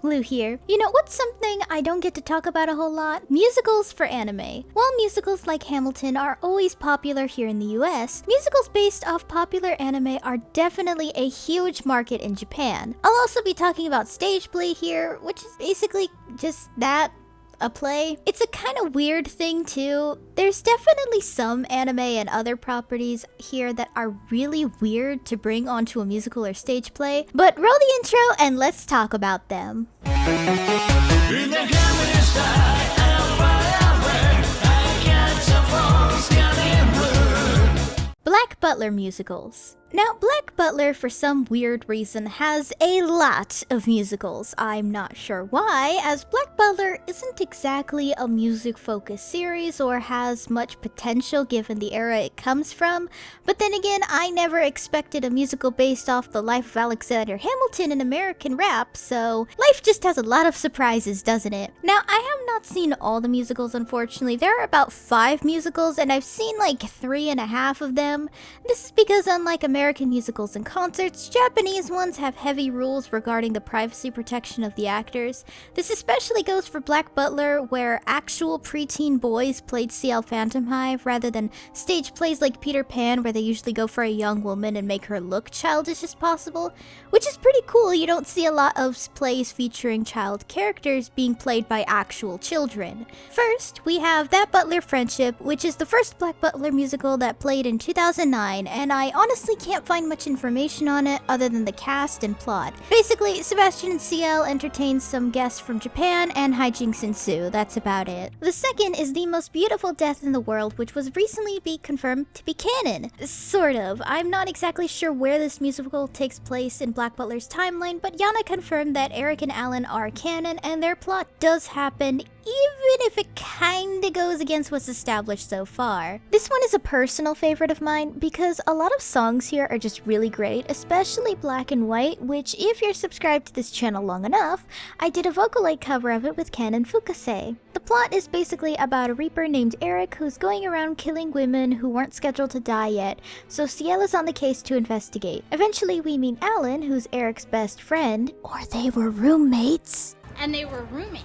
Blue here. You know what's something I don't get to talk about a whole lot? Musicals for anime. While musicals like Hamilton are always popular here in the US, musicals based off popular anime are definitely a huge market in Japan. I'll also be talking about stage play here, which is basically just that. A play. It's a kind of weird thing too. There's definitely some anime and other properties here that are really weird to bring onto a musical or stage play, but roll the intro and let's talk about them. Black Butler musicals. Now, Black Butler, for some weird reason, has a lot of musicals. I'm not sure why, as Black Butler isn't exactly a music-focused series or has much potential given the era it comes from, but then again, I never expected a musical based off the life of Alexander Hamilton in American rap, so life just has a lot of surprises, doesn't it? Now, I have not seen all the musicals, unfortunately. There are about 5 musicals, and I've seen like 3.5 of them. This is because unlike American musicals and concerts, Japanese ones have heavy rules regarding the privacy protection of the actors. This especially goes for Black Butler, where actual preteen boys played CL Phantom Hive rather than stage plays like Peter Pan, where they usually go for a young woman and make her look childish as possible, which is pretty cool. You don't see a lot of plays featuring child characters being played by actual children. First, we have That Butler Friendship, which is the first Black Butler musical that played in 2009, and I honestly can't find much information on it other than the cast and plot. Basically, Sebastian and CL entertain some guests from Japan and hijinks ensue. That's about it. The second is The Most Beautiful Death in the World, which was recently confirmed to be canon. Sort of. I'm not exactly sure where this musical takes place in Black Butler's timeline, but Yana confirmed that Eric and Alan are canon and their plot does happen, even if it kinda goes against what's established so far. This one is a personal favorite of mine because a lot of songs here are just really great, especially Black and White, which if you're subscribed to this channel long enough, I did a Vocaloid cover of it with Ken and Fukase. The plot is basically about a reaper named Eric who's going around killing women who weren't scheduled to die yet, so Ciel is on the case to investigate. Eventually we meet Alan, who's Eric's best friend, or they were roommates. And they were roommates.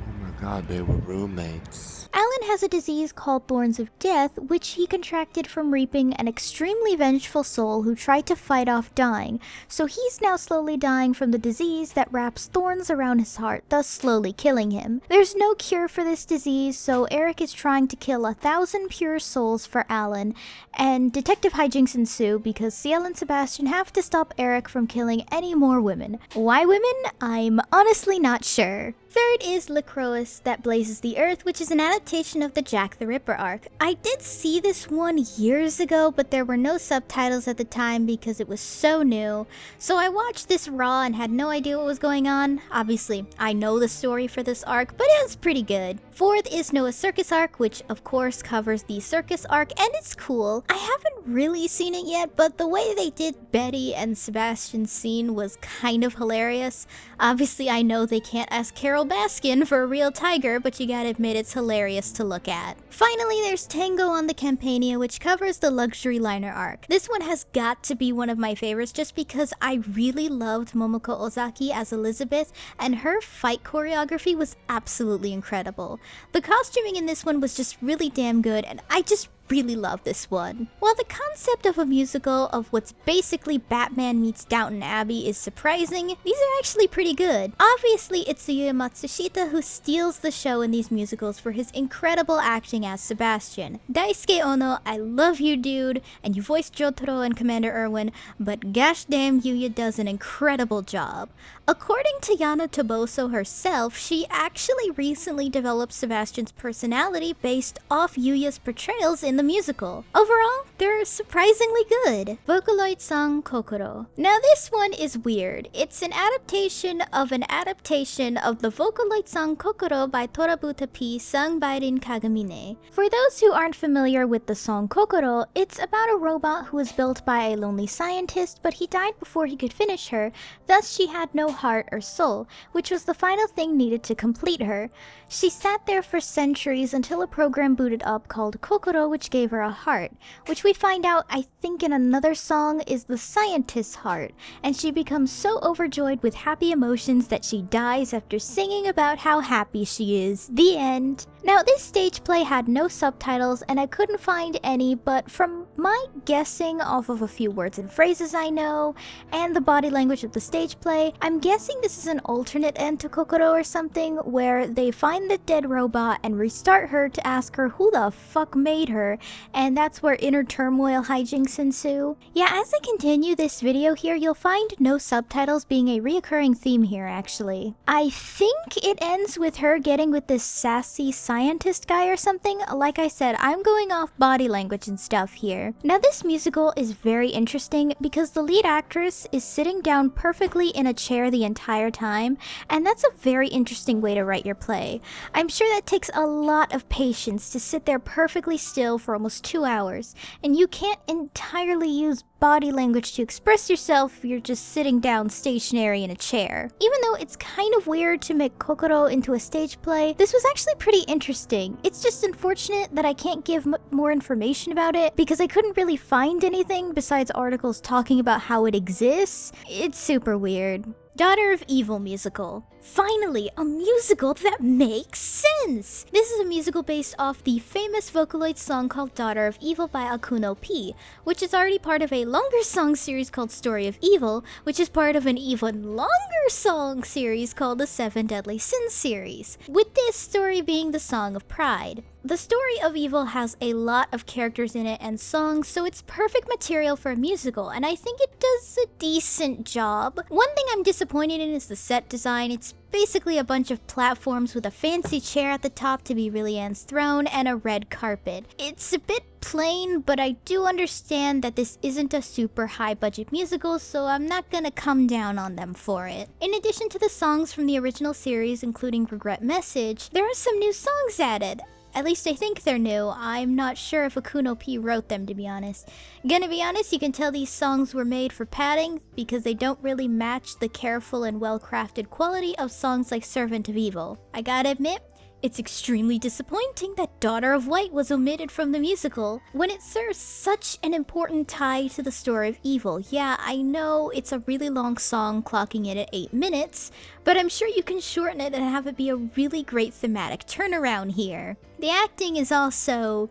Oh my god, they were roommates. Alan has a disease called Thorns of Death, which he contracted from reaping an extremely vengeful soul who tried to fight off dying, so he's now slowly dying from the disease that wraps thorns around his heart, thus slowly killing him. There's no cure for this disease, so Eric is trying to kill 1,000 pure souls for Alan, and detective hijinks ensue because Ciel and Sebastian have to stop Eric from killing any more women. Why women? I'm honestly not sure. Third is Lacroix That Blazes the Earth, which is an adaptation of the Jack the Ripper arc. I did see this one years ago, but there were no subtitles at the time because it was so new. So I watched this raw and had no idea what was going on. Obviously, I know the story for this arc, but it was pretty good. Fourth is Noah's Circus arc, which of course covers the circus arc, and it's cool. I haven't really seen it yet, but the way they did Betty and Sebastian's scene was kind of hilarious. Obviously, I know they can't ask Carol Baskin for a real tiger, but you gotta admit it's hilarious to look at. Finally, there's Tango on the Campania, which covers the luxury liner arc. This one has got to be one of my favorites just because I really loved Momoko Ozaki as Elizabeth, and her fight choreography was absolutely incredible. The costuming in this one was just really damn good, and I just really love this one. While the concept of a musical of what's basically Batman meets Downton Abbey is surprising, these are actually pretty good. Obviously, it's Yuya Matsushita who steals the show in these musicals for his incredible acting as Sebastian. Daisuke Ono, I love you dude, and you voiced Jotaro and Commander Erwin, but gosh damn Yuya does an incredible job. According to Yana Toboso herself, she actually recently developed Sebastian's personality based off Yuya's portrayals in the musical. Overall, they're surprisingly good. Vocaloid song Kokoro. Now this one is weird. It's an adaptation of the Vocaloid song Kokoro by Torabuta P sung by Rin Kagamine. For those who aren't familiar with the song Kokoro, it's about a robot who was built by a lonely scientist, but he died before he could finish her, thus she had no heart or soul, which was the final thing needed to complete her. She sat there for centuries until a program booted up called Kokoro, which which gave her a heart, which we find out, I think in another song, is the scientist's heart, and she becomes so overjoyed with happy emotions that she dies after singing about how happy she is. The end. Now, this stage play had no subtitles, and I couldn't find any, but from my guessing off of a few words and phrases I know, and the body language of the stage play, I'm guessing this is an alternate end to Kokoro or something, where they find the dead robot and restart her to ask her who the fuck made her, and that's where inner turmoil hijinks ensue. Yeah, as I continue this video here, you'll find no subtitles being a reoccurring theme here, actually. I think it ends with her getting with this sassy scientist guy or something. Like I said, I'm going off body language and stuff here. Now, this musical is very interesting because the lead actress is sitting down perfectly in a chair the entire time, and that's a very interesting way to write your play. I'm sure that takes a lot of patience to sit there perfectly still for almost 2 hours, and you can't entirely use body language to express yourself if you're just sitting down stationary in a chair. Even though it's kind of weird to make Kokoro into a stage play, this was actually pretty interesting. It's just unfortunate that I can't give more information about it because I couldn't really find anything besides articles talking about how it exists. It's super weird. Daughter of Evil musical. Finally, a musical that makes sense! This is a musical based off the famous Vocaloid song called Daughter of Evil by Akuno P, which is already part of a longer song series called Story of Evil, which is part of an even longer song series called the Seven Deadly Sins series, with this story being the Song of Pride. The Story of Evil has a lot of characters in it and songs, so it's perfect material for a musical, and I think it does a decent job. One thing I'm disappointed in is the set design. It's basically a bunch of platforms with a fancy chair at the top to be Really Ann's throne and a red carpet. It's a bit plain, but I do understand that this isn't a super high budget musical, so I'm not gonna come down on them for it. In addition to the songs from the original series, including Regret Message, there are some new songs added. At least I think they're new. I'm not sure if Akuno P wrote them, to be honest. Gonna be honest, you can tell these songs were made for padding because they don't really match the careful and well-crafted quality of songs like Servant of Evil. I gotta admit, it's extremely disappointing that Daughter of White was omitted from the musical when it serves such an important tie to the Story of Evil. Yeah, I know it's a really long song clocking in at 8 minutes, but I'm sure you can shorten it and have it be a really great thematic turnaround here. The acting is also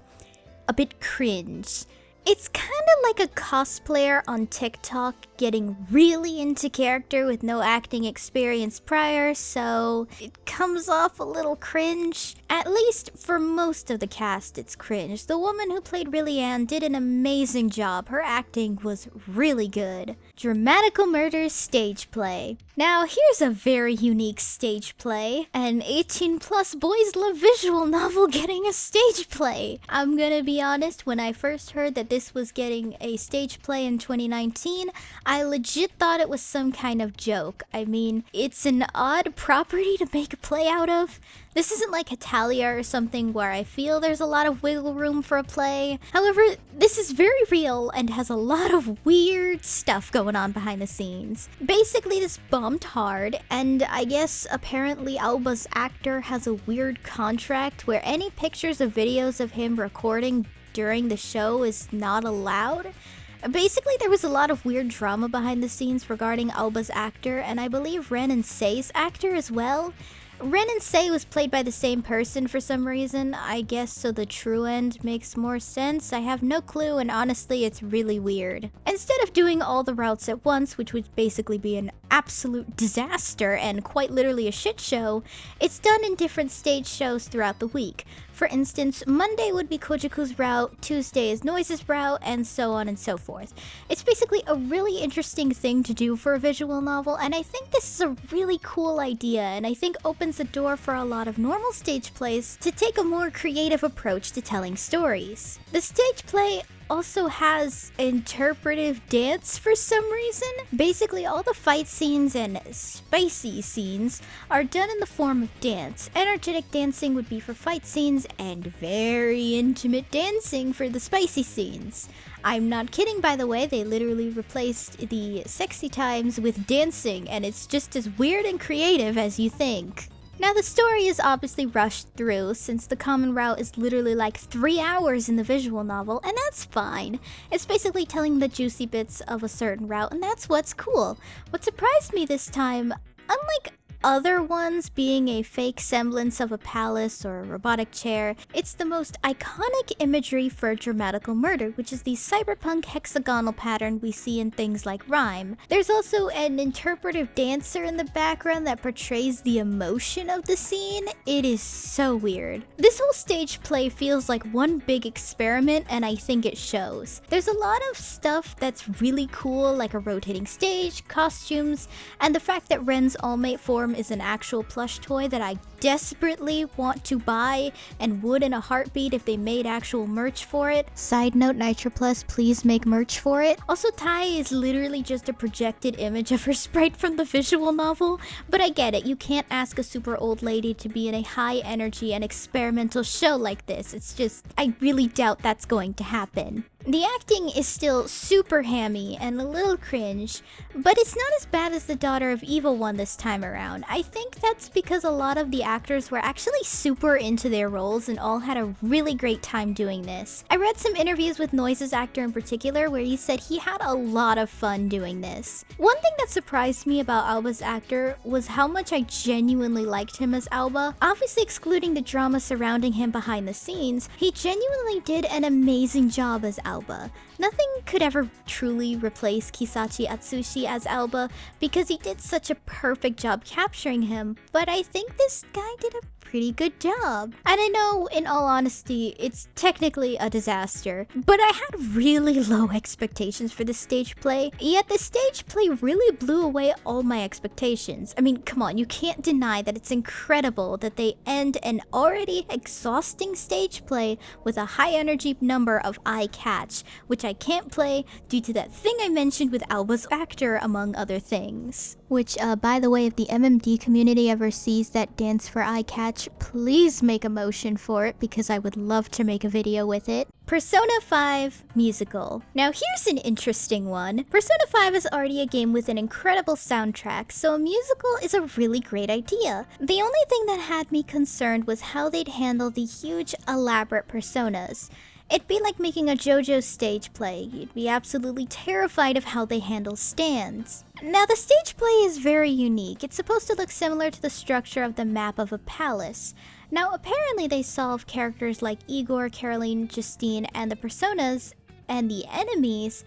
a bit cringe. It's kind of like a cosplayer on TikTok getting really into character with no acting experience prior, so it comes off a little cringe. At least for most of the cast, it's cringe. The woman who played Really Ann did an amazing job. Her acting was really good. Dramatical Murder stage play. Now, here's a very unique stage play. An 18+ boys love visual novel getting a stage play. I'm gonna be honest, when I first heard that this was getting a stage play in 2019, I legit thought it was some kind of joke. I mean, it's an odd property to make a play out of. This isn't like Italia or something where I feel there's a lot of wiggle room for a play. However, this is very real and has a lot of weird stuff going on behind the scenes. Basically, this bombed hard, and I guess apparently Alba's actor has a weird contract where any pictures or videos of him recording during the show is not allowed. Basically, there was a lot of weird drama behind the scenes regarding Alba's actor, and I believe Ren and Sei's actor as well. Ren and Sei was played by the same person for some reason, I guess, so the true end makes more sense. I have no clue, and honestly, it's really weird. Instead of doing all the routes at once, which would basically be an absolute disaster and quite literally a shit show, it's done in different stage shows throughout the week. For instance, Monday would be Kojiku's route, Tuesday is Noise's route, and so on and so forth. It's basically a really interesting thing to do for a visual novel, and I think this is a really cool idea, and I think opens the door for a lot of normal stage plays to take a more creative approach to telling stories. The stage play also has interpretive dance for some reason. Basically, all the fight scenes and spicy scenes are done in the form of dance. Energetic dancing would be for fight scenes, and very intimate dancing for the spicy scenes. I'm not kidding, by the way, they literally replaced the sexy times with dancing, and it's just as weird and creative as you think. Now the story is obviously rushed through since the common route is literally like 3 hours in the visual novel, and that's fine. It's basically telling the juicy bits of a certain route, and that's what's cool. What surprised me this time, unlike other ones being a fake semblance of a palace or a robotic chair, it's the most iconic imagery for Dramatical Murder, which is the cyberpunk hexagonal pattern we see in things like Rhyme. There's also an interpretive dancer in the background that portrays the emotion of the scene. It is so weird. This whole stage play feels like one big experiment, and I think it shows. There's a lot of stuff that's really cool, like a rotating stage, costumes, and the fact that Ren's all-mate form is an actual plush toy that I desperately want to buy and would in a heartbeat if they made actual merch for it. Side note, Nitro Plus, please make merch for it. Also, Tai is literally just a projected image of her sprite from the visual novel, but I get it, you can't ask a super old lady to be in a high energy and experimental show like this. It's just, I really doubt that's going to happen. The acting is still super hammy and a little cringe, but it's not as bad as the Daughter of Evil one this time around. I think that's because a lot of the actors were actually super into their roles and all had a really great time doing this. I read some interviews with Noise's actor in particular where he said he had a lot of fun doing this. One thing that surprised me about Alba's actor was how much I genuinely liked him as Alba. Obviously excluding the drama surrounding him behind the scenes, he genuinely did an amazing job as Alba. Nothing could ever truly replace Kisachi Atsushi as Alba because he did such a perfect job capturing him, but I think this guy did a pretty good job. And I know, in all honesty, it's technically a disaster, but I had really low expectations for this stage play, yet the stage play really blew away all my expectations. I mean, come on, you can't deny that it's incredible that they end an already exhausting stage play with a high energy number of eye catch, which I can't play due to that thing I mentioned with Alba's actor, among other things. Which, by the way, if the MMD community ever sees that dance for eye catch, please make a motion for it because I would love to make a video with it. Persona 5 Musical. Now here's an interesting one. Persona 5 is already a game with an incredible soundtrack, so a musical is a really great idea. The only thing that had me concerned was how they'd handle the huge, elaborate personas. It'd be like making a JoJo stage play. You'd be absolutely terrified of how they handle stands. Now the stage play is very unique. It's supposed to look similar to the structure of the map of a palace. Now apparently they solve characters like Igor, Caroline, Justine, and the personas and the enemies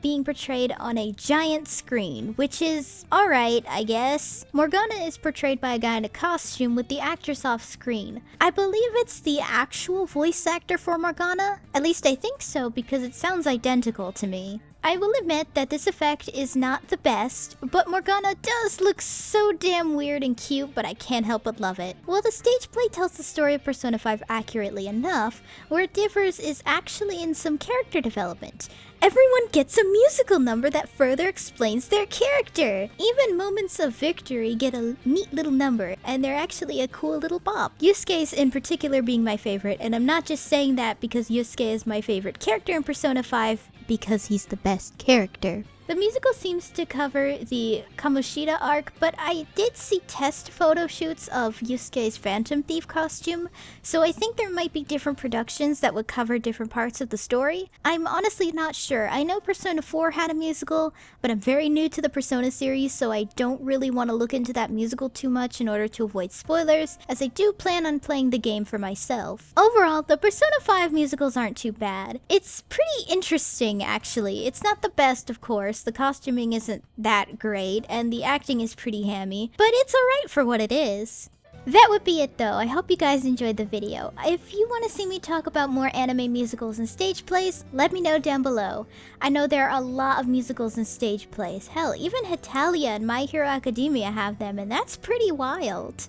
being portrayed on a giant screen, which is alright, I guess. Morgana is portrayed by a guy in a costume with the actress off screen. I believe it's the actual voice actor for Morgana. At least I think so because it sounds identical to me. I will admit that this effect is not the best, but Morgana does look so damn weird and cute, but I can't help but love it. While the stage play tells the story of Persona 5 accurately enough, where it differs is actually in some character development. Everyone gets a musical number that further explains their character. Even moments of victory get a neat little number, and they're actually a cool little bop. Yusuke's in particular being my favorite, and I'm not just saying that because Yusuke is my favorite character in Persona 5, because he's the best character. The musical seems to cover the Kamoshida arc, but I did see test photo shoots of Yusuke's Phantom Thief costume, so I think there might be different productions that would cover different parts of the story. I'm honestly not sure. I know Persona 4 had a musical, but I'm very new to the Persona series, so I don't really want to look into that musical too much in order to avoid spoilers, as I do plan on playing the game for myself. Overall, the Persona 5 musicals aren't too bad. It's pretty interesting, actually. It's not the best, of course. The costuming isn't that great, and the acting is pretty hammy, but it's alright for what it is. That would be it though. I hope you guys enjoyed the video. If you want to see me talk about more anime musicals and stage plays, let me know down below. I know there are a lot of musicals and stage plays. Hell, even Hetalia and My Hero Academia have them, and that's pretty wild.